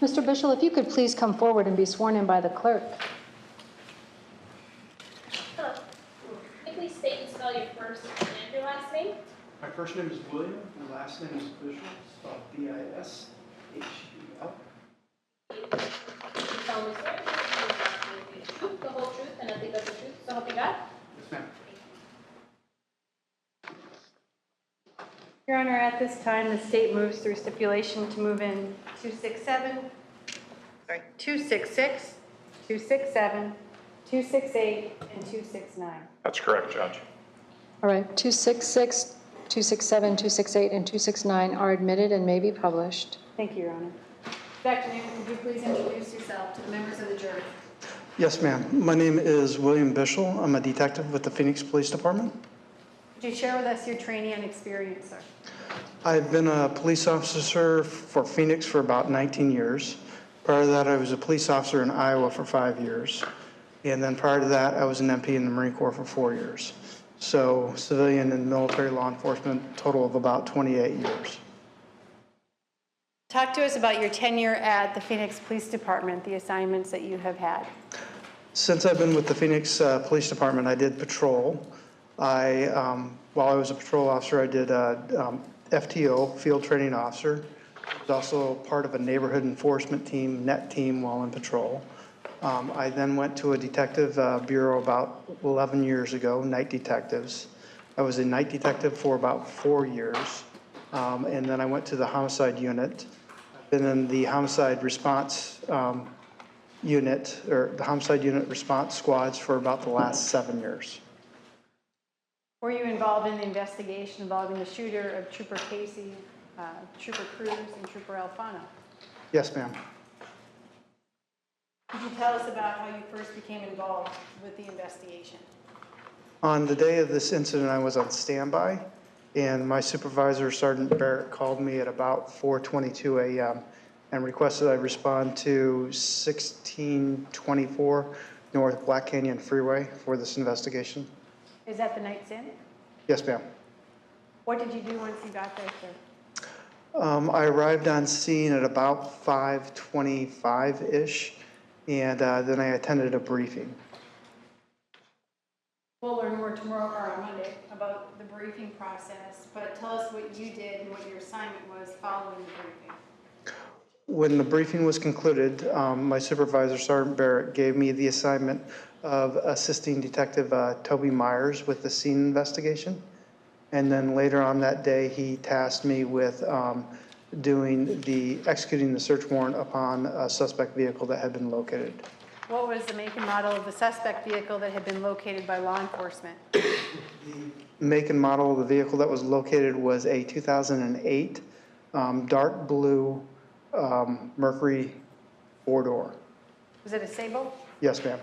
Mr. Bishel, if you could please come forward and be sworn in by the clerk. Hello. Can you please state and spell your first and your last name? My first name is William, my last name is Bishel, spelled B-I-S-H-E-L. You solemnly swear to tell the whole truth and nothing but the truth, so help you God? Yes, ma'am. Your Honor, at this time, the state moves through stipulation to move in 266, 267, 268, and 269. That's correct, Judge. All right, 266, 267, 268, and 269 are admitted and may be published. Thank you, Your Honor. Good afternoon. Could you please introduce yourself to the members of the jury? Yes, ma'am. My name is William Bishel. I'm a detective with the Phoenix Police Department. Could you share with us your training and experience, sir? I've been a police officer for Phoenix for about 19 years. Prior to that, I was a police officer in Iowa for 5 years. And then prior to that, I was an MP in the Marine Corps for 4 years. So civilian and military law enforcement, total of about 28 years. Talk to us about your tenure at the Phoenix Police Department, the assignments that you have had. Since I've been with the Phoenix Police Department, I did patrol. While I was a patrol officer, I did FTO, Field Training Officer. I was also part of a neighborhood enforcement team, NET team, while in patrol. I then went to a detective bureau about 11 years ago, night detectives. I was a night detective for about 4 years. And then I went to the homicide unit. I've been in the homicide response unit, or the homicide unit response squads for about the last 7 years. Were you involved in the investigation involving the shooter of Trooper Casey, Trooper Cruz, and Trooper Alfano? Yes, ma'am. Could you tell us about how you first became involved with the investigation? On the day of this incident, I was on standby, and my supervisor, Sergeant Barrett, called me at about 4:22 a.m. and requested I respond to 1624 North Black Canyon Freeway for this investigation. Is that the night's in? Yes, ma'am. What did you do once you got there, sir? I arrived on scene at about 5:25-ish, and then I attended a briefing. We'll learn more tomorrow or on Monday about the briefing process, but tell us what you did and what your assignment was following the briefing. When the briefing was concluded, my supervisor, Sergeant Barrett, gave me the assignment of assisting Detective Toby Myers with the scene investigation. And then later on that day, he tasked me with executing the search warrant upon a suspect vehicle that had been located. What was the make and model of the suspect vehicle that had been located by law enforcement? The make and model of the vehicle that was located was a 2008 dark blue Mercury 4-door. Was it a Sable? Yes, ma'am.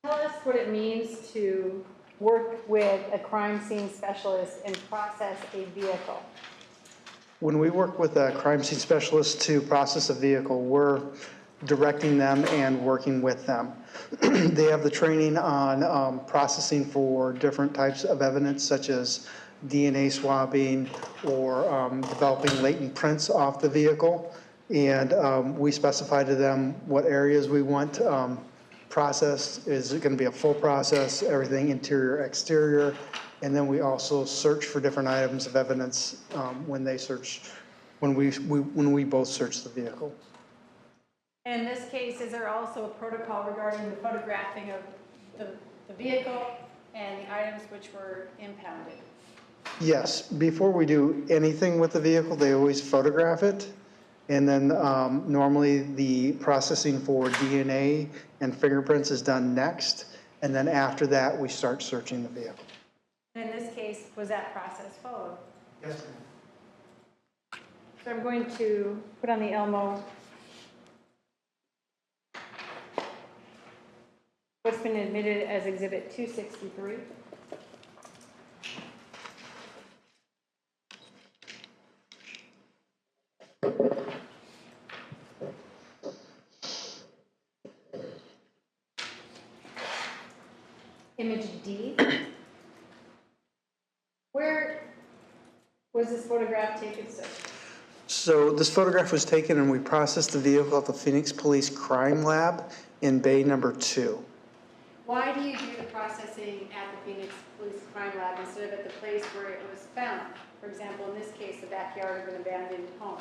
Tell us what it means to work with a crime scene specialist and process a vehicle. When we work with a crime scene specialist to process a vehicle, we're directing them and working with them. They have the training on processing for different types of evidence, such as DNA swabbing or developing latent prints off the vehicle. And we specify to them what areas we want processed. Is it going to be a full process, everything interior, exterior? And then we also search for different items of evidence when we both search the vehicle. In this case, is there also a protocol regarding the photographing of the vehicle and the items which were impounded? Yes, before we do anything with the vehicle, they always photograph it. And then normally the processing for DNA and fingerprints is done next. And then after that, we start searching the vehicle. In this case, was that process followed? Yes, ma'am. So I'm going to put on the Elmo what's been admitted as Exhibit 263. Image D. Where was this photograph taken, sir? So this photograph was taken and we processed the vehicle at the Phoenix Police Crime Lab in bay number 2. Why do you do the processing at the Phoenix Police Crime Lab instead of at the place where it was found? For example, in this case, the backyard of an abandoned home.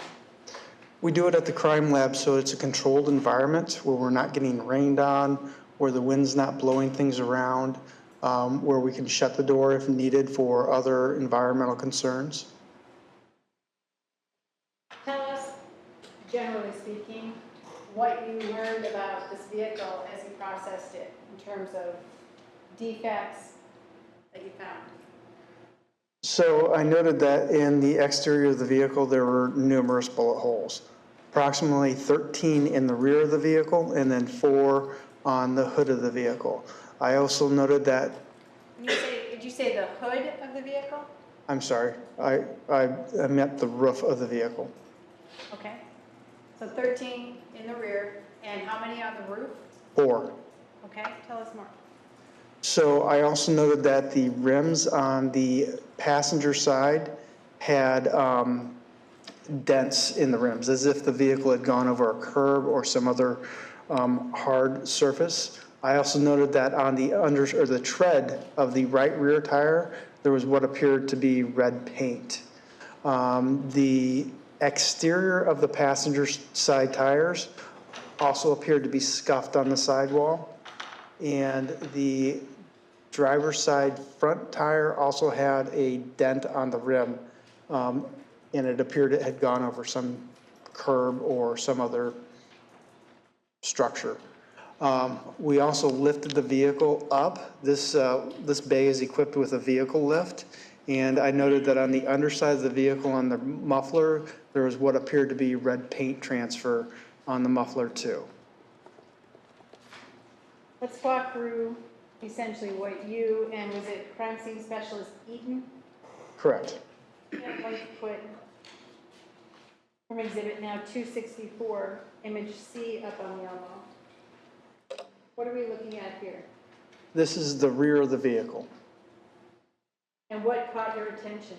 We do it at the crime lab so it's a controlled environment where we're not getting rained on, where the wind's not blowing things around, where we can shut the door if needed for other environmental concerns. Tell us, generally speaking, what you learned about this vehicle as you processed it in terms of defects that you found. So I noted that in the exterior of the vehicle there were numerous bullet holes, approximately 13 in the rear of the vehicle and then 4 on the hood of the vehicle. I also noted that, Did you say the hood of the vehicle? I'm sorry, I meant the roof of the vehicle. Okay. So 13 in the rear, and how many on the roof? 4. Okay, tell us more. So I also noted that the rims on the passenger side had dents in the rims, as if the vehicle had gone over a curb or some other hard surface. I also noted that on the tread of the right rear tire, there was what appeared to be red paint. The exterior of the passenger side tires also appeared to be scuffed on the sidewall. And the driver's side front tire also had a dent on the rim, and it appeared it had gone over some curb or some other structure. We also lifted the vehicle up. This bay is equipped with a vehicle lift, and I noted that on the underside of the vehicle on the muffler, there was what appeared to be red paint transfer on the muffler too. Let's walk through essentially what you, and was it crime scene specialist Eaton? Correct. I'd like to put from exhibit now 264, image C up on yellow. What are we looking at here? This is the rear of the vehicle. And what caught your attention?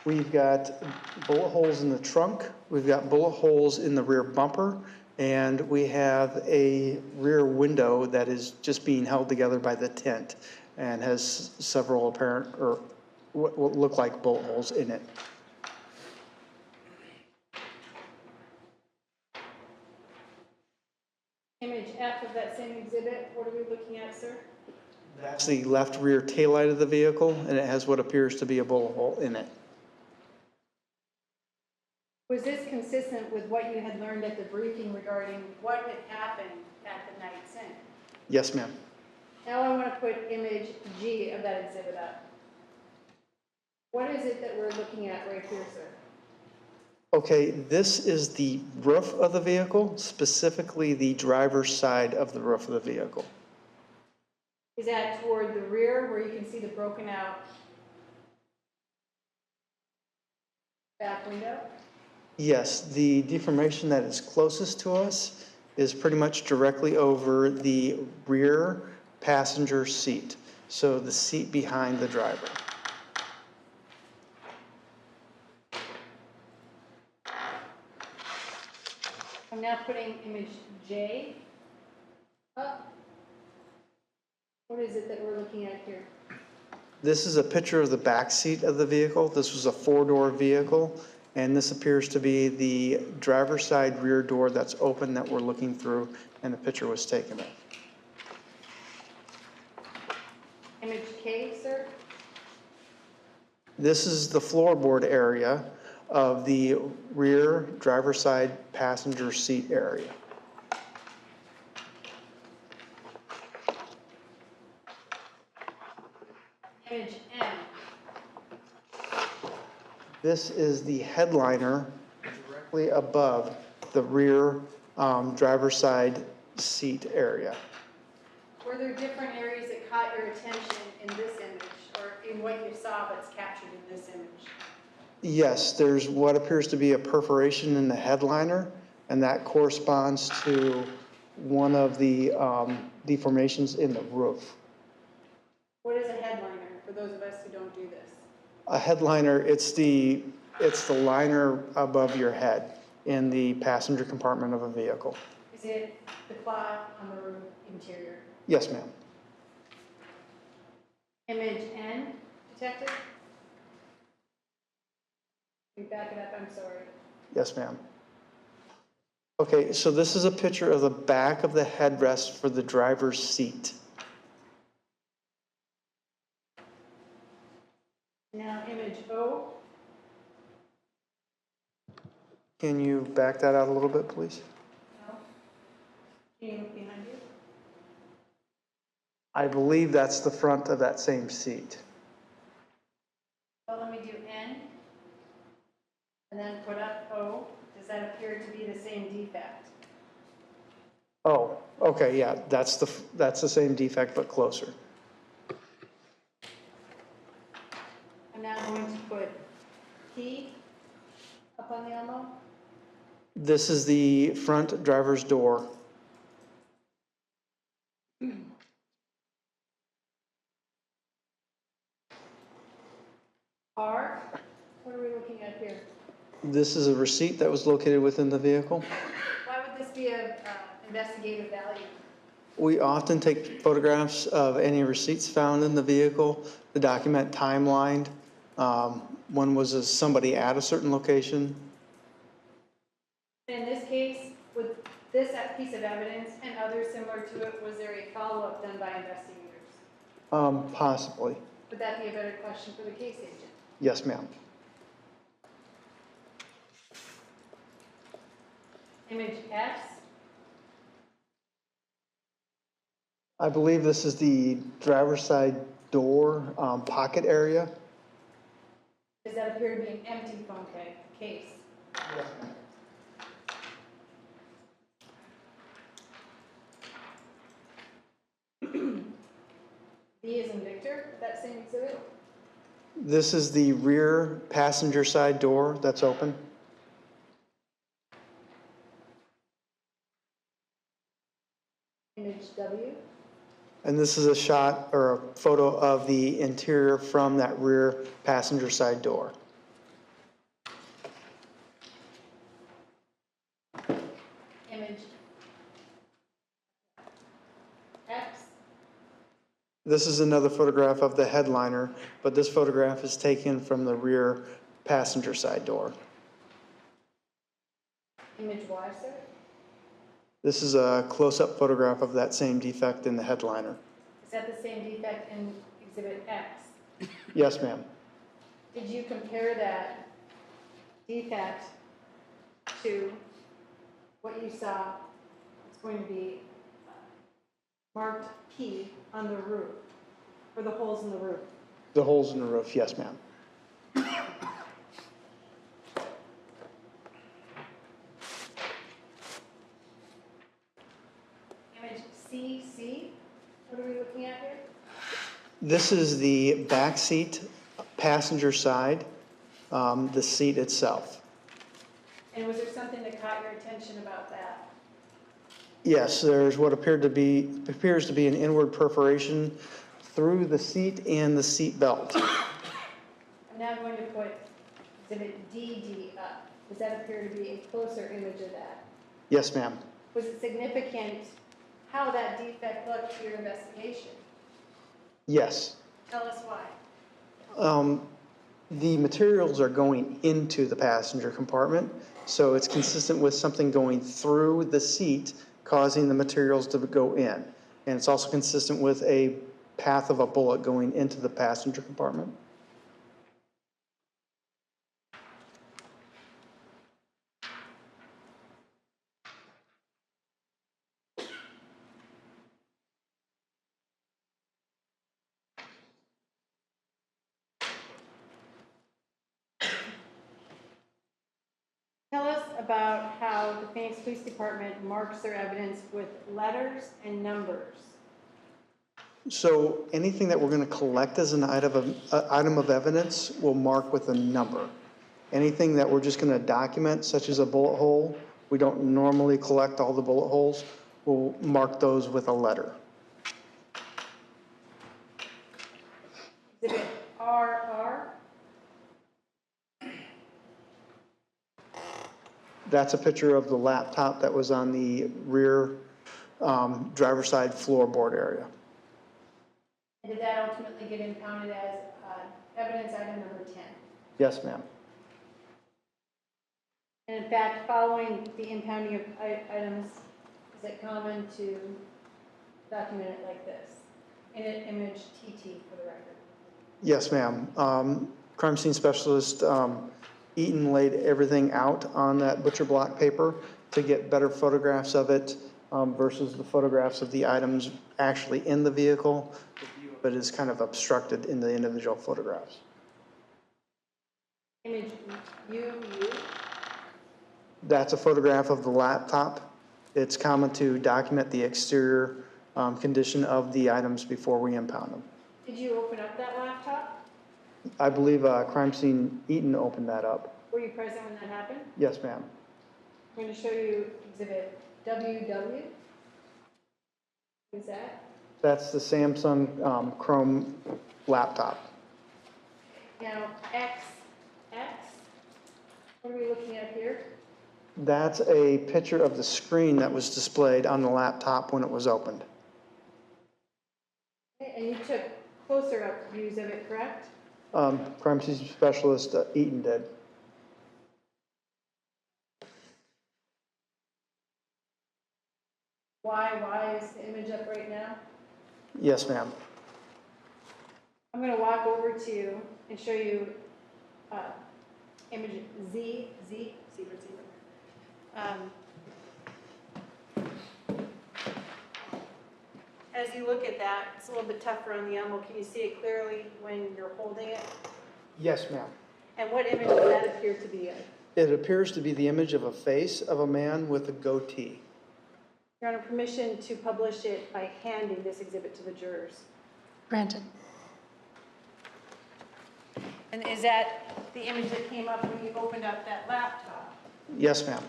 We've got bullet holes in the trunk, we've got bullet holes in the rear bumper, and we have a rear window that is just being held together by the tent and has several apparent, or what look like bullet holes in it. Image F of that same exhibit, what are we looking at, sir? That's the left rear taillight of the vehicle, and it has what appears to be a bullet hole in it. Was this consistent with what you had learned at the briefing regarding what had happened at the night scene? Yes, ma'am. Now I want to put image G of that exhibit up. What is it that we're looking at right here, sir? Okay, this is the roof of the vehicle, specifically the driver's side of the roof of the vehicle. Is that toward the rear where you can see the broken out back window? Yes, the deformation that is closest to us is pretty much directly over the rear passenger seat, so the seat behind the driver. I'm now putting image J up. What is it that we're looking at here? This is a picture of the back seat of the vehicle. This was a 4-door vehicle, and this appears to be the driver's side rear door that's open that we're looking through, and the picture was taken of. Image K, sir? This is the floorboard area of the rear driver's side passenger seat area. Image M. This is the headliner directly above the rear driver's side seat area. Were there different areas that caught your attention in this image, or in what you saw that's captured in this image? Yes, there's what appears to be a perforation in the headliner, and that corresponds to one of the deformations in the roof. What is a headliner, for those of us who don't do this? A headliner, it's the It's the liner above your head in the passenger compartment of a vehicle. Is it the cloth on the roof interior? Yes, ma'am. Image N, detective? Can you back it up, I'm sorry. Yes, ma'am. Okay, so this is a picture of the back of the headrest for the driver's seat. Now image O, Can you back that out a little bit, please? no. Can you look behind you? I believe that's the front of that same seat. Well, let me do N, and then put up O. Does that appear to be the same defect? Oh, okay, yeah, that's the same defect, but closer. I'm now going to put P up on the elbow. This is the front driver's door. R, what are we looking at here? This is a receipt that was located within the vehicle. Why would this be of investigative value? We often take photographs of any receipts found in the vehicle, the document timeline. When was somebody at a certain location? In this case, with this piece of evidence and others similar to it, was there a follow-up done by investigators? Possibly. Would that be a better question for the case agent? Yes, ma'am. Image X, I believe this is the driver's side door pocket area. does that appear to be an empty phone case? V is in Victor, that same exhibit? This is the rear passenger side door that's open. Image W, And this is a shot or a photo of the interior from that rear passenger side door. image X, This is another photograph of the headliner, but this photograph is taken from the rear passenger side door. image Y, sir? This is a close-up photograph of that same defect in the headliner. Is that the same defect in exhibit X? Yes, ma'am. Did you compare that defect to what you saw? It's going to be marked P on the roof, or the holes in the roof. The holes in the roof, yes, ma'am. Image CC, what are we looking at here? This is the back seat, passenger side, the seat itself. And was there something that caught your attention about that? Yes, there's what appears to be an inward perforation through the seat and the seat belt. I'm now going to put exhibit DD up. Does that appear to be a closer image of that? Yes, ma'am. Was it significant how that defect looked to your investigation? Yes. Tell us why. The materials are going into the passenger compartment, so it's consistent with something going through the seat, causing the materials to go in. And it's also consistent with a path of a bullet going into the passenger compartment. Tell us about how the Phoenix Police Department marks their evidence with letters and numbers. So anything that we're going to collect as an item of evidence will mark with a number. Anything that we're just going to document, such as a bullet hole, we don't normally collect all the bullet holes, we'll mark those with a letter. Exhibit RR. That's a picture of the laptop that was on the rear driver's side floorboard area. And did that ultimately get impounded as evidence item number 10? Yes, ma'am. And in fact, following the impounding of items, is it common to document it like this? In an image TT for the record. Yes, ma'am. Crime scene specialist Eaton laid everything out on that butcher block paper to get better photographs of it versus the photographs of the items actually in the vehicle. The view of it is kind of obstructed in the individual photographs. Image U. That's a photograph of the laptop. It's common to document the exterior condition of the items before we impound them. Did you open up that laptop? I believe crime scene Eaton opened that up. Were you present when that happened? Yes, ma'am. I'm going to show you exhibit WW. What is that? That's the Samsung Chrome laptop. Now, XX, what are we looking at here? That's a picture of the screen that was displayed on the laptop when it was opened. Okay, and you took closer up views of it, correct? Crime scene specialist Eaton did. Why is the image up right now? Yes, ma'am. I'm going to walk over to you and show you image zebra. As you look at that, it's a little bit tougher on the elbow. Can you see it clearly when you're holding it? Yes, ma'am. And what image does that appear to be? It appears to be the image of a face of a man with a goatee. Your Honor, permission to publish it by handing this exhibit to the jurors. Granted. And is that the image that came up when you opened up that laptop? Yes, ma'am.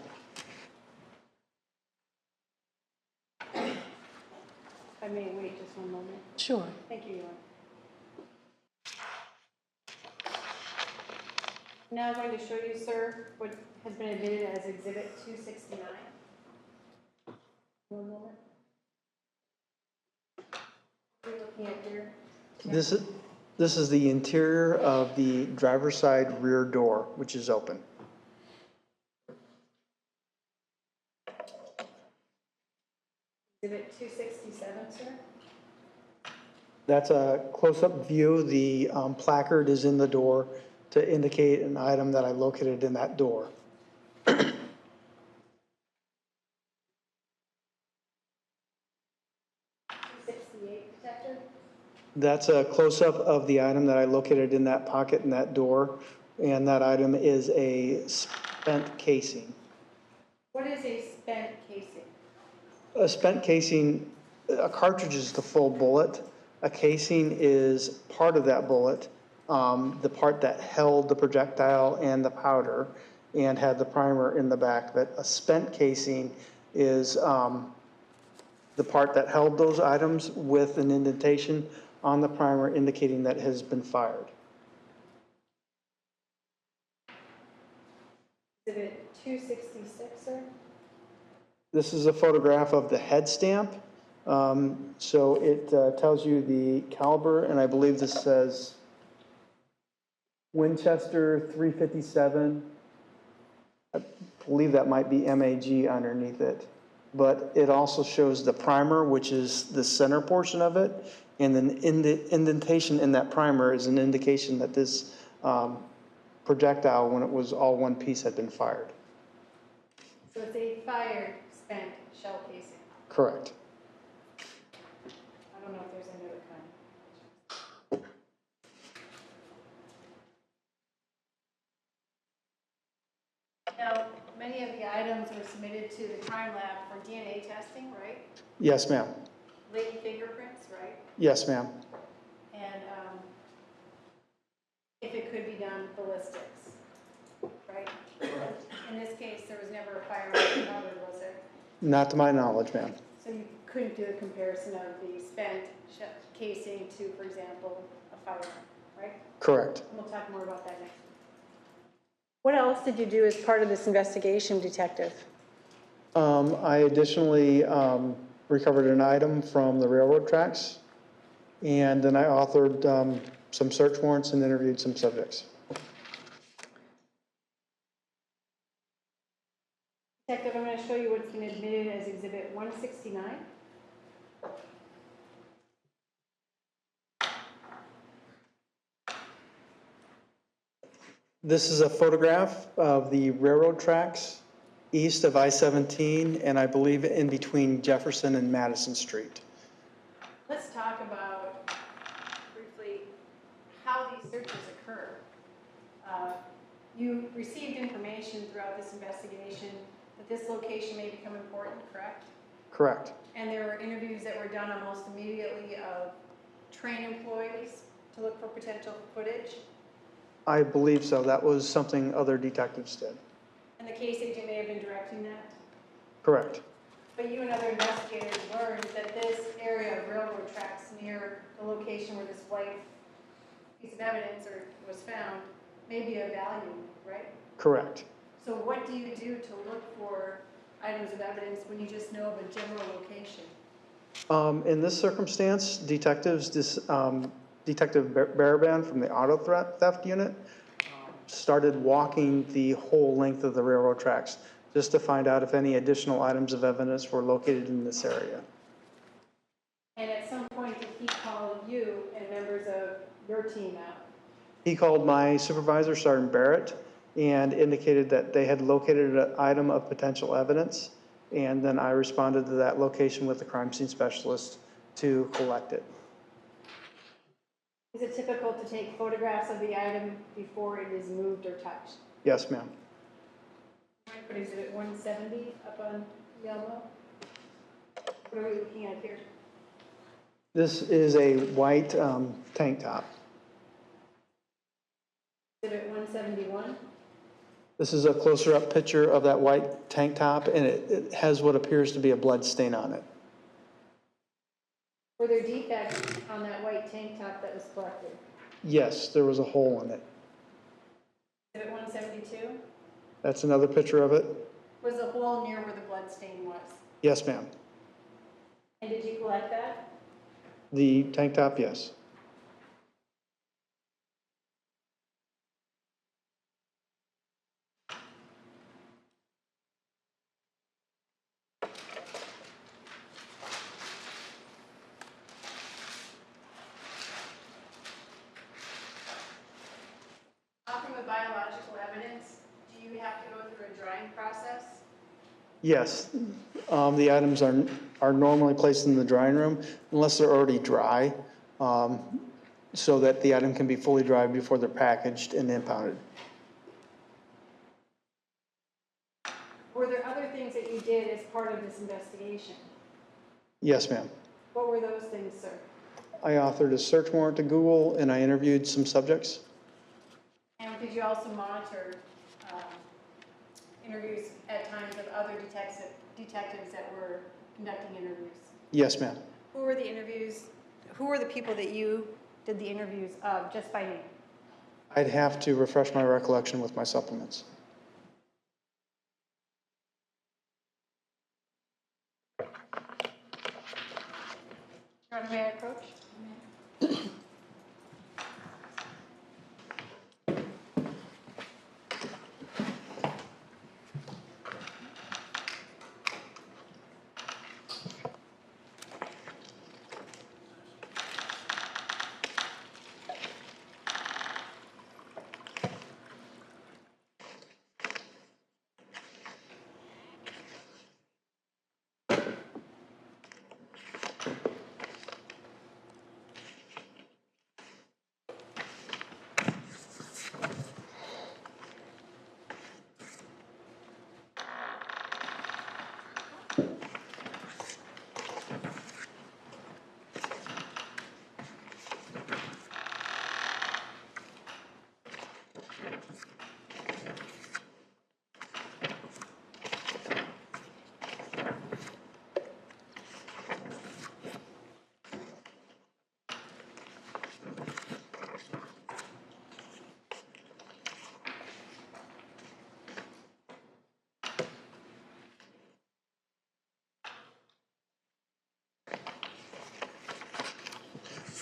I may wait just one moment. Sure. Thank you, Your Honor. Now I'm going to show you, sir, what has been admitted as Exhibit 269. One moment. What are you looking at here? This is the interior of the driver's side rear door, which is open. Exhibit 267, sir. That's a close-up view. The placard is in the door to indicate an item that I located in that door. 268, Detective. That's a close-up of the item that I located in that pocket in that door, and that item is a spent casing. What is a spent casing? A spent casing, a cartridge is the full bullet. A casing is part of that bullet, the part that held the projectile and the powder and had the primer in the back of it. A spent casing is the part that held those items with an indentation on the primer indicating that it has been fired. Exhibit 266, sir. This is a photograph of the head stamp. So it tells you the caliber, and I believe this says Winchester 357. I believe that might be MAG underneath it. But it also shows the primer, which is the center portion of it, and then in the indentation in that primer is an indication that this projectile, when it was all one piece, had been fired. So it's a fired spent shell casing. Correct. I don't know if there's another kind. Now, many of the items were submitted to the crime lab for DNA testing, right? Yes, ma'am. Latent fingerprints, right? Yes, ma'am. And if it could be done, ballistics, right? In this case, there was never a firearm recovered, was there? Not to my knowledge, ma'am. So you couldn't do a comparison of the spent casing to, for example, a firearm, right? Correct. And we'll talk more about that next week. What else did you do as part of this investigation, Detective? I additionally recovered an item from the railroad tracks, and then I authored some search warrants and interviewed some subjects. Detective, I'm going to show you what's been admitted as Exhibit 169. This is a photograph of the railroad tracks east of I-17, and I believe in between Jefferson and Madison Street. Let's talk about briefly how these searches occur. You received information throughout this investigation that this location may become important, correct? Correct. And there were interviews that were done almost immediately of train employees to look for potential footage. I believe so. That was something other detectives did. And the case agent may have been directing that. Correct. But you and other investigators learned that this area of railroad tracks near the location where this white piece of evidence was found may be of value, right? Correct. So what do you do to look for items of evidence when you just know of a general location? In this circumstance, Detective Baraban from the auto theft unit started walking the whole length of the railroad tracks just to find out if any additional items of evidence were located in this area. And at some point, did he call you and members of your team out? He called my supervisor, Sergeant Barrett, and indicated that they had located an item of potential evidence, and then I responded to that location with the crime scene specialist to collect it. Is it typical to take photographs of the item before it is moved or touched? Yes, ma'am. I'm going to put Exhibit 170 up on Yellow. What are we looking at here? This is a white tank top. Exhibit 171. This is a closer up picture of that white tank top, and it has what appears to be a blood stain on it. Were there defects on that white tank top that was collected? Yes, there was a hole in it. Exhibit 172. That's another picture of it. Was the hole near where the blood stain was? Yes, ma'am. And did you collect that? The tank top, yes. Often with biological evidence, do you have to go through a drying process? Yes, the items are normally placed in the drying room unless they're already dry, so that the item can be fully dried before they're packaged and impounded. Were there other things that you did as part of this investigation? Yes, ma'am. What were those things, sir? I authored a search warrant to Google, and I interviewed some subjects. And did you also monitor interviews at times of other detectives that were conducting interviews? Yes, ma'am. Who were the people that you did the interviews of, just by name? I'd have to refresh my recollection with my supplements. Your Honor, may I approach?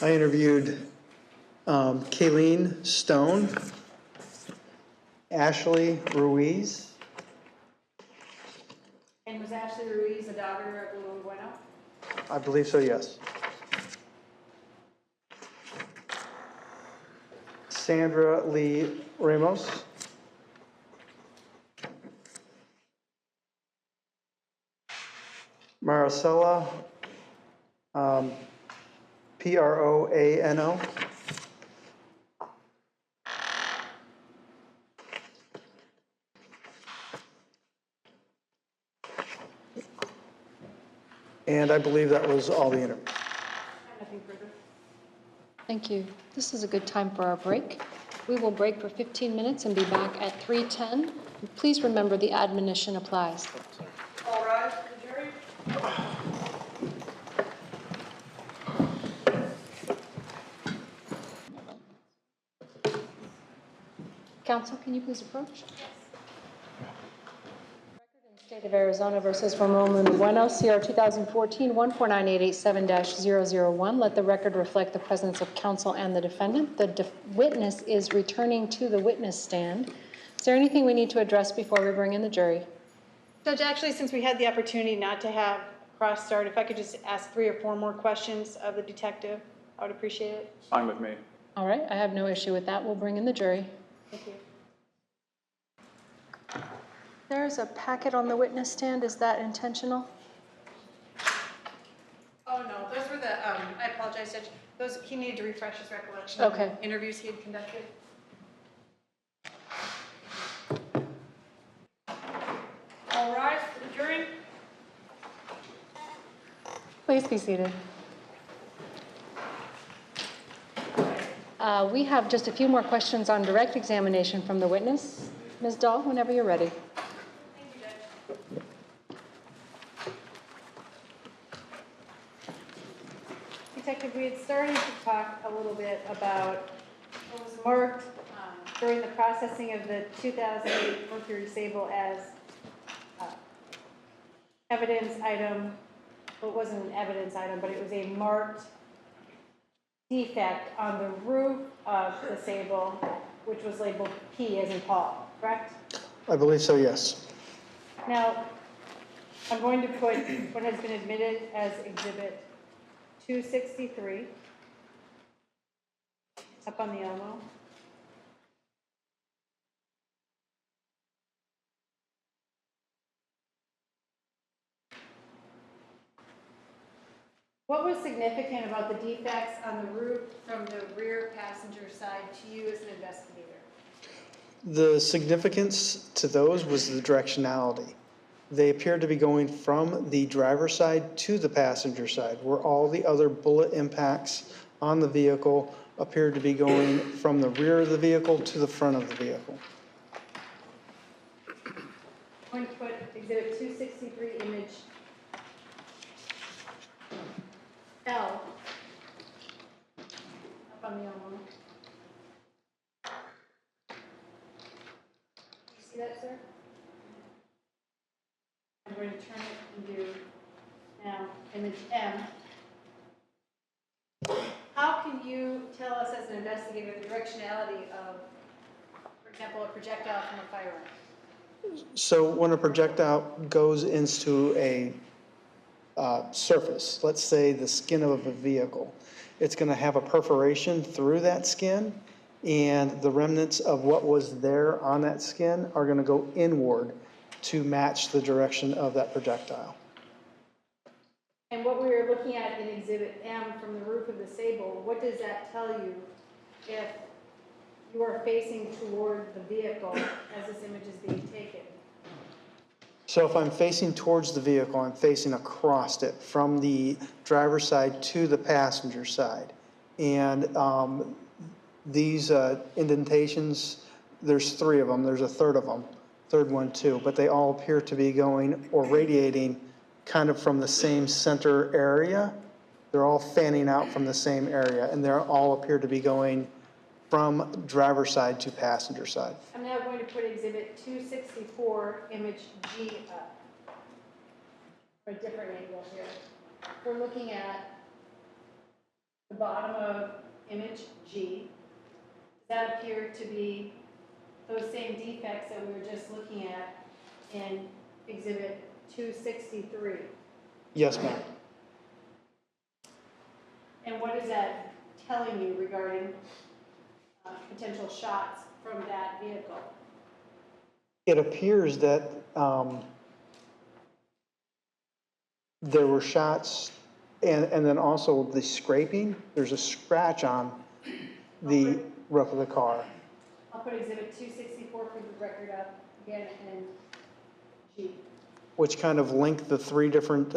I interviewed Kayleen Stone, Ashley Ruiz, And was Ashley Ruiz a daughter of Lou Bueno? I believe so, yes. Sandra Lee Ramos, Maricela Proano, and I believe that was all the interviews. Nothing further. Thank you. This is a good time for our break. We will break for 15 minutes and be back at 3:10. Please remember the admonition applies. All rise for the jury. Counsel, can you please approach? State of Arizona versus Ramon Bueno, CR 2014-149887-001. Let the record reflect the presence of counsel and the defendant. The witness is returning to the witness stand. Is there anything we need to address before we bring in the jury? Judge, actually, since we had the opportunity not to have cross start, if I could just ask 3 or 4 more questions of the detective, I would appreciate it. Fine with me. All right, I have no issue with that. We'll bring in the jury. Thank you. There's a packet on the witness stand. Is that intentional? Oh, no, those were the, I apologize, Judge. Those, he needed to refresh his recollection Okay. of the interviews he had conducted. All rise for the jury. Please be seated. We have just a few more questions on direct examination from the witness. Ms. Dahl, whenever you're ready. Thank you, Judge. Detective, we had started to talk a little bit about what was marked during the processing of the 2008 Mercury Sable as evidence item. Well, it wasn't an evidence item, but it was a marked defect on the roof of the Sable, which was labeled P as in Paul, correct? I believe so, yes. Now, I'm going to put what has been admitted as Exhibit 263 up on the Elmo. What was significant about the defects on the roof from the rear passenger side to you as an investigator? The significance to those was the directionality. They appeared to be going from the driver's side to the passenger side, where all the other bullet impacts on the vehicle appeared to be going from the rear of the vehicle to the front of the vehicle. I'm going to put Exhibit 263 image L up on the Elmo. You see that, sir? I'm going to turn it and do now image M. How can you tell us as an investigator the directionality of, for example, a projectile from a firearm? So when a projectile goes into a surface, let's say the skin of a vehicle, it's going to have a perforation through that skin, and the remnants of what was there on that skin are going to go inward to match the direction of that projectile. And what we were looking at in Exhibit M from the roof of the Sable, what does that tell you if you are facing toward the vehicle as this image is being taken? So if I'm facing towards the vehicle, I'm facing across it from the driver's side to the passenger side. And these indentations, there's 3 of them, there's a third of them, third one too, but they all appear to be going or radiating kind of from the same center area. They're all fanning out from the same area, and they all appear to be going from driver's side to passenger side. I'm now going to put Exhibit 264, image G up. For a different angle here. We're looking at the bottom of image G, does that appear to be those same defects that we were just looking at in Exhibit 263? Yes, ma'am. And what is that telling you regarding potential shots from that vehicle? It appears that there were shots, and then also the scraping. There's a scratch on the roof of the car. I'll put Exhibit 264 for the record up again and G. Which kind of link the three different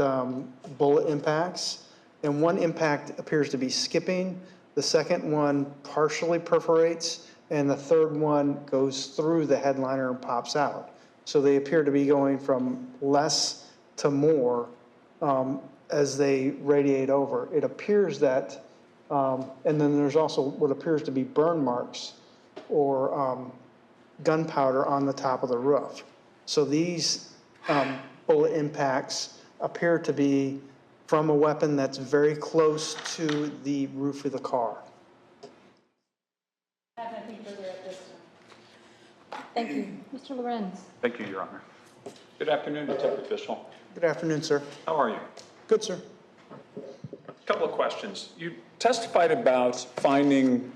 bullet impacts. And one impact appears to be skipping, the second one partially perforates, and the third one goes through the headliner and pops out. So they appear to be going from less to more as they radiate over. It appears that, and then there's also what appears to be burn marks or gunpowder on the top of the roof. So these bullet impacts appear to be from a weapon that's very close to the roof of the car. I have nothing further at this time. Thank you. Mr. Lorenz? Thank you, Your Honor. Good afternoon, Detective Bishel. Good afternoon, sir. How are you? Good, sir. A couple of questions. You testified about finding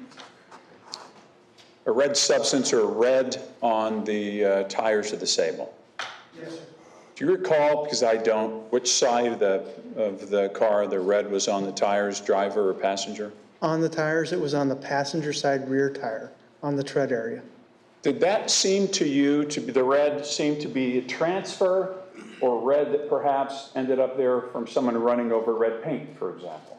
a red substance or red on the tires of the Sable. Yes, sir. Do you recall, because I don't, which side of the car the red was on the tires, driver or passenger? On the tires, it was on the passenger side rear tire, on the tread area. Did that seem to you to be, the red seemed to be a transfer or red that perhaps ended up there from someone running over red paint, for example?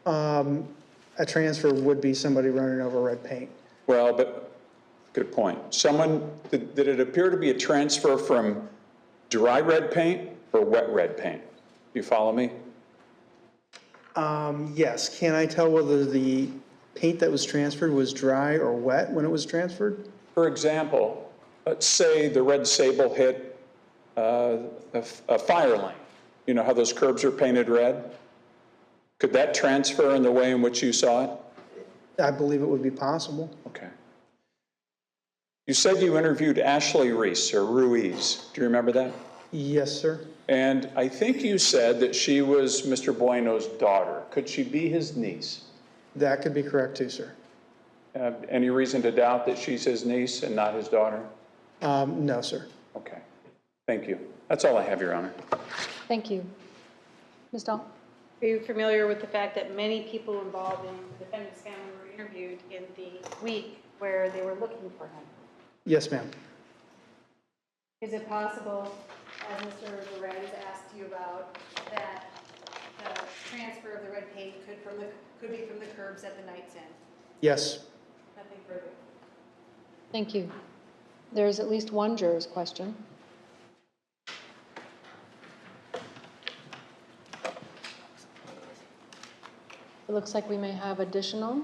A transfer would be somebody running over red paint. Well, but good point. Did it appear to be a transfer from dry red paint or wet red paint? Do you follow me? Yes. Can I tell whether the paint that was transferred was dry or wet when it was transferred? For example, let's say the red Sable hit a fire lane. You know how those curbs are painted red? Could that transfer in the way in which you saw it? I believe it would be possible. Okay. You said you interviewed Ashley Reese or Ruiz. Do you remember that? Yes, sir. And I think you said that she was Mr. Bueno's daughter. Could she be his niece? That could be correct too, sir. Any reason to doubt that she's his niece and not his daughter? No, sir. Okay. Thank you. That's all I have, Your Honor. Thank you. Ms. Dahl? Are you familiar with the fact that many people involved in the defendant's family were interviewed in the week where they were looking for him? Yes, ma'am. Is it possible, as Mr. Lorenz asked you about, that the transfer of the red paint could be from the curbs at the Knight's Inn? Yes. Nothing further. Thank you. There is at least one juror's question. It looks like we may have additional.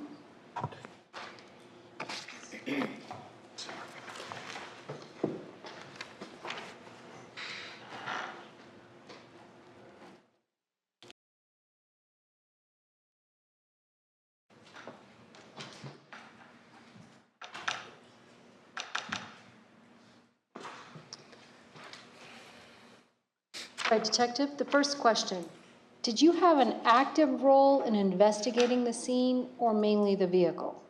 All right, Detective, the first question. Did you have an active role in investigating the scene or mainly the vehicle?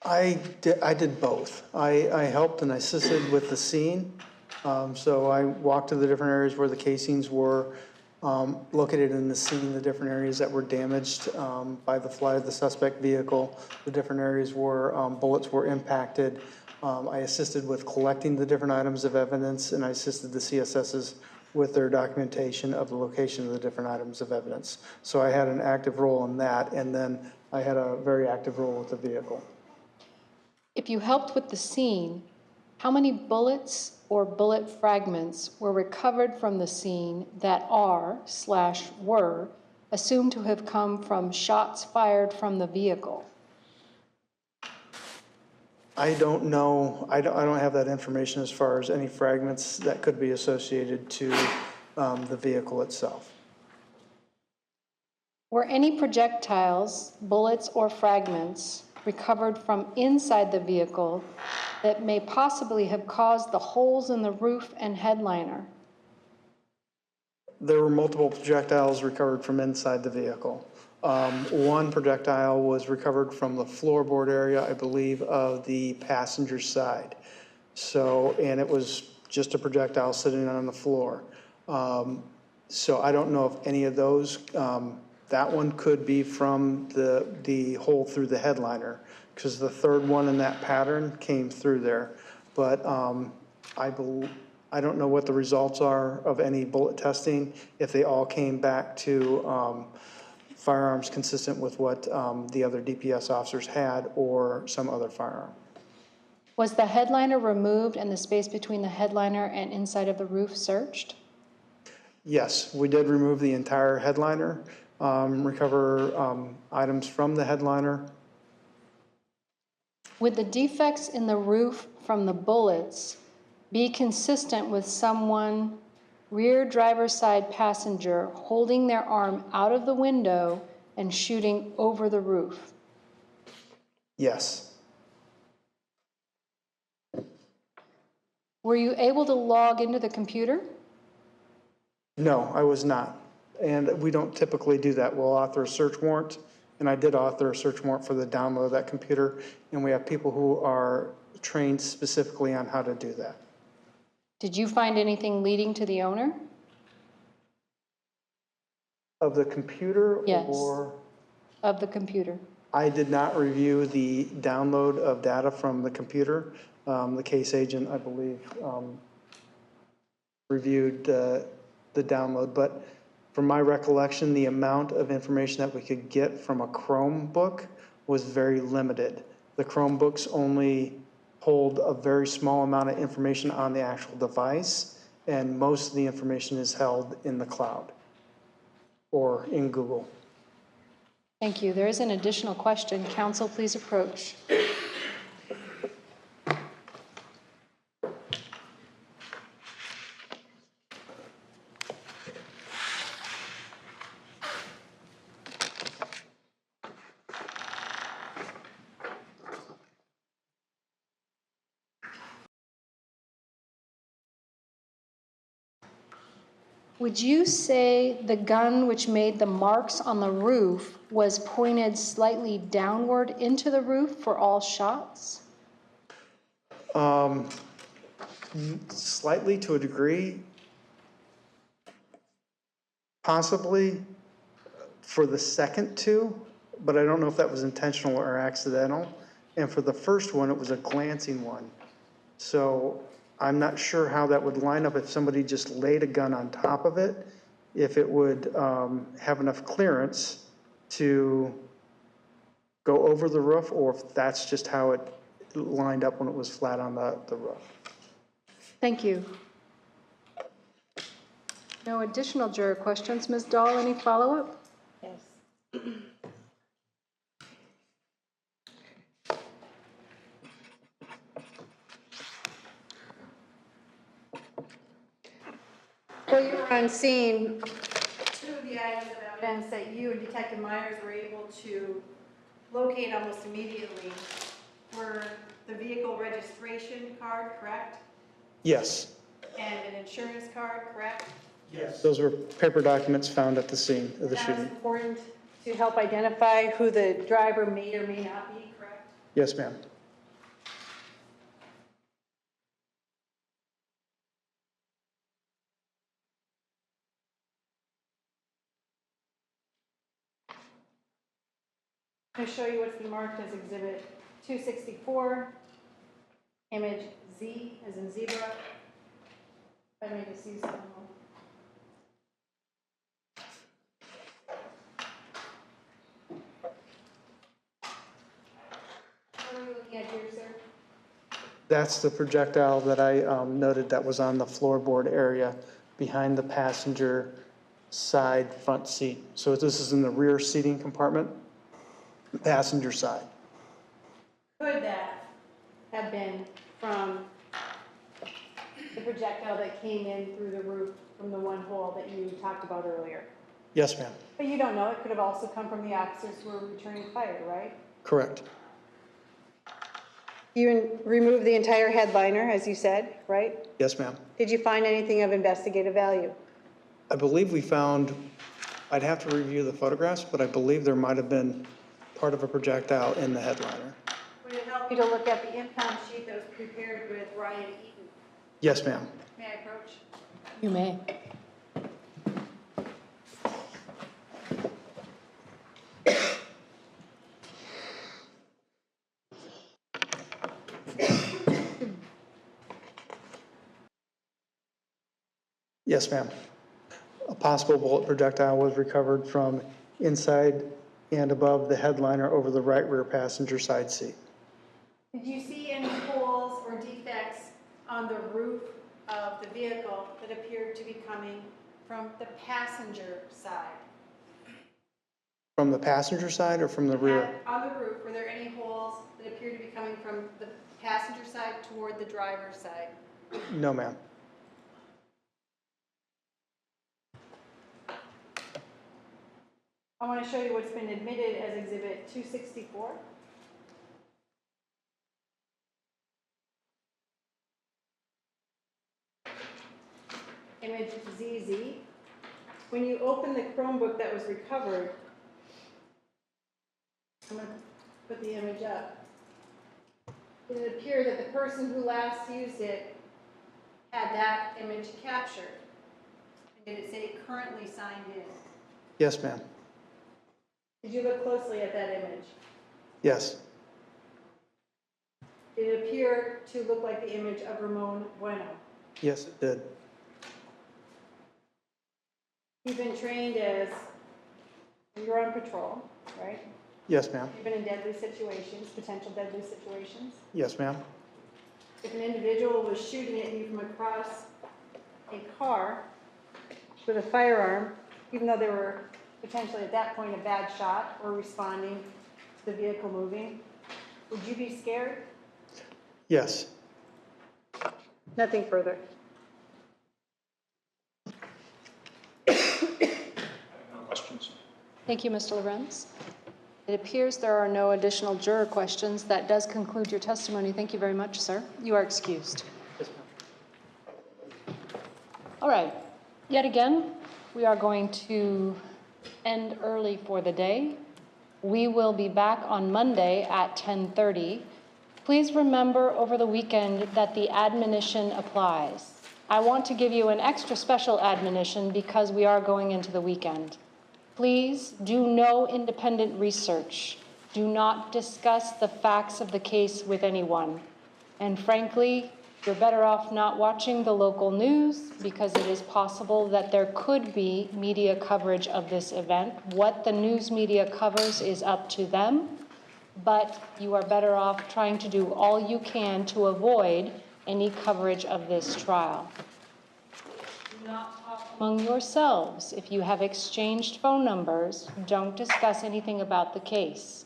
I did both. I helped and assisted with the scene. So I walked to the different areas where the casings were located in the scene, the different areas that were damaged by the flight of the suspect vehicle, the different areas where bullets were impacted. I assisted with collecting the different items of evidence, and I assisted the CSSs with their documentation of the location of the different items of evidence. So I had an active role in that, and then I had a very active role with the vehicle. If you helped with the scene, how many bullets or bullet fragments were recovered from the scene that are/were assumed to have come from shots fired from the vehicle? I don't know. I don't have that information as far as any fragments that could be associated to the vehicle itself. Were any projectiles, bullets, or fragments recovered from inside the vehicle that may possibly have caused the holes in the roof and headliner? There were multiple projectiles recovered from inside the vehicle. One projectile was recovered from the floorboard area, I believe, of the passenger side. So, and it was just a projectile sitting on the floor. So I don't know if any of those, that one could be from the hole through the headliner, because the third one in that pattern came through there. But I don't know what the results are of any bullet testing, if they all came back to firearms consistent with what the other DPS officers had or some other firearm. Was the headliner removed and the space between the headliner and inside of the roof searched? Yes, we did remove the entire headliner, recover items from the headliner. Would the defects in the roof from the bullets be consistent with someone, rear driver's side passenger, holding their arm out of the window and shooting over the roof? Yes, Were you able to log into the computer? no, I was not. And we don't typically do that. We'll author a search warrant, and I did author a search warrant for the download of that computer, and we have people who are trained specifically on how to do that. Did you find anything leading to the owner? Of the computer? Yes. Or Of the computer? I did not review the download of data from the computer. The case agent, I believe, reviewed the download, but from my recollection, the amount of information that we could get from a Chromebook was very limited. The Chromebooks only hold a very small amount of information on the actual device, and most of the information is held in the cloud or in Google. Thank you. There is an additional question. Counsel, please approach. Would you say the gun which made the marks on the roof was pointed slightly downward into the roof for all shots? Slightly, to a degree, possibly for the second two, but I don't know if that was intentional or accidental. And for the first one, it was a glancing one. So I'm not sure how that would line up if somebody just laid a gun on top of it, if it would have enough clearance to go over the roof, or if that's just how it lined up when it was flat on the roof. Thank you. No additional juror questions. Ms. Dahl, any follow-up? Yes. Well, you were on scene. Two of the items of evidence that you and Detective Myers were able to locate almost immediately were the vehicle registration card, correct? Yes. And an insurance card, correct? Yes. Those were paper documents found at the scene of the That was shooting. important to help identify who the driver may or may not be, correct? Yes, ma'am. I'm going to show you what's been marked as Exhibit 264, image Z as in zebra. If I may just use some. What are we looking at here, sir? That's the projectile that I noted that was on the floorboard area behind the passenger side front seat. So this is in the rear seating compartment, passenger side. Could that have been from the projectile that came in through the roof from the one hole that you talked about earlier? Yes, ma'am. But you don't know, it could have also come from the officers who were returning fire, right? Correct. You removed the entire headliner, as you said, right? Yes, ma'am. Did you find anything of investigative value? I believe we found, I'd have to review the photographs, but I believe there might have been part of a projectile in the headliner. Would it help you to look at the impound sheet that was prepared with Ryan Eaton? Yes, ma'am. May I approach? You may. Yes, ma'am. A possible bullet projectile was recovered from inside and above the headliner over the right rear passenger side seat. Did you see any holes or defects on the roof of the vehicle that appeared to be coming from the passenger side? From the passenger side or from the rear? On the roof, were there any holes that appeared to be coming from the passenger side toward the driver's side? No, ma'am. I want to show you what's been admitted as Exhibit 264. Image ZZ. When you open the Chromebook that was recovered, I'm going to put the image up. It appeared that the person who last used it had that image captured. And did it say currently signed in? Yes, ma'am. Did you look closely at that image? Yes. Did it appear to look like the image of Ramon Bueno? Yes, it did. You've been trained as, you're on patrol, right? Yes, ma'am. You've been in deadly situations, potential deadly situations. Yes, ma'am. If an individual was shooting at you from across a car with a firearm, even though they were potentially at that point a bad shot or responding to the vehicle moving, would you be scared? Yes. Nothing further. No questions. Thank you, Mr. Lorenz. It appears there are no additional juror questions. That does conclude your testimony. Thank you very much, sir. You are excused. Yes, ma'am. All right. Yet again, we are going to end early for the day. We will be back on Monday at 10:30. Please remember over the weekend that the admonition applies. I want to give you an extra special admonition because we are going into the weekend. Please do no independent research. Do not discuss the facts of the case with anyone. And frankly, you're better off not watching the local news because it is possible that there could be media coverage of this event. What the news media covers is up to them, but you are better off trying to do all you can to avoid any coverage of this trial. Do not talk among yourselves. If you have exchanged phone numbers, don't discuss anything about the case.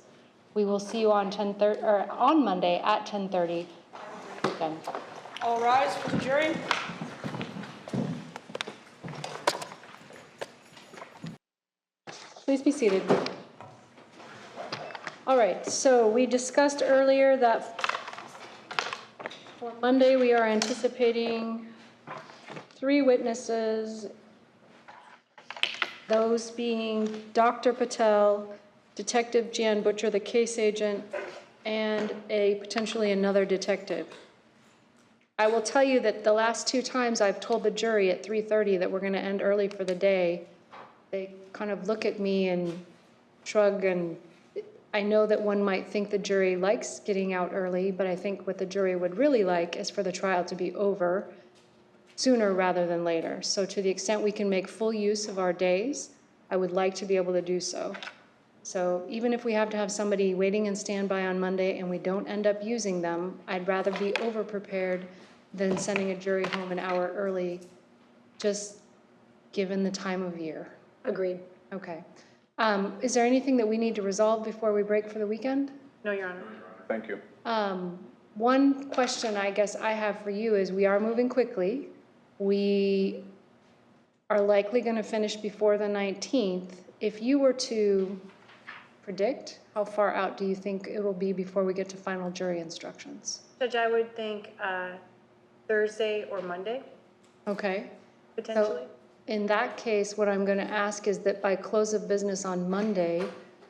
We will see you on on Monday at 10:30. Weekend. All rise for the jury. Please be seated. All right, so we discussed earlier that for Monday we are anticipating 3 witnesses, those being Dr. Patel, Detective Jan Butcher, the case agent, and potentially another detective. I will tell you that the last 2 times I've told the jury at 3:30 that we're going to end early for the day, they kind of look at me and shrug, and I know that one might think the jury likes getting out early, but I think what the jury would really like is for the trial to be over sooner rather than later. So to the extent we can make full use of our days, I would like to be able to do so. So even if we have to have somebody waiting in standby on Monday and we don't end up using them, I'd rather be over-prepared than sending a jury home an hour early, just given the time of year. Agreed. Okay. Is there anything that we need to resolve before we break for the weekend? No, Your Honor. Thank you. One question I guess I have for you is we are moving quickly. We are likely going to finish before the 19th. If you were to predict, how far out do you think it will be before we get to final jury instructions? Judge, I would think Thursday or Monday, Okay. potentially. So in that case, what I'm going to ask is that by close of business on Monday,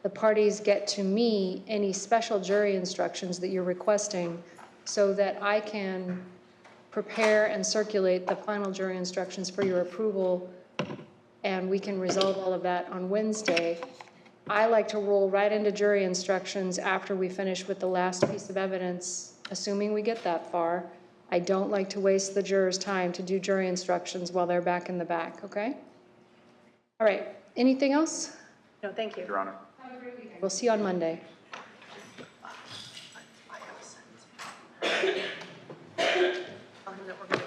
the parties get to me any special jury instructions that you're requesting so that I can prepare and circulate the final jury instructions for your approval, and we can resolve all of that on Wednesday. I like to roll right into jury instructions after we finish with the last piece of evidence, assuming we get that far. I don't like to waste the jurors' time to do jury instructions while they're back in the back, okay? All right, anything else? No, thank you. Your Honor. We'll see you on Monday. Tell him that we're gonna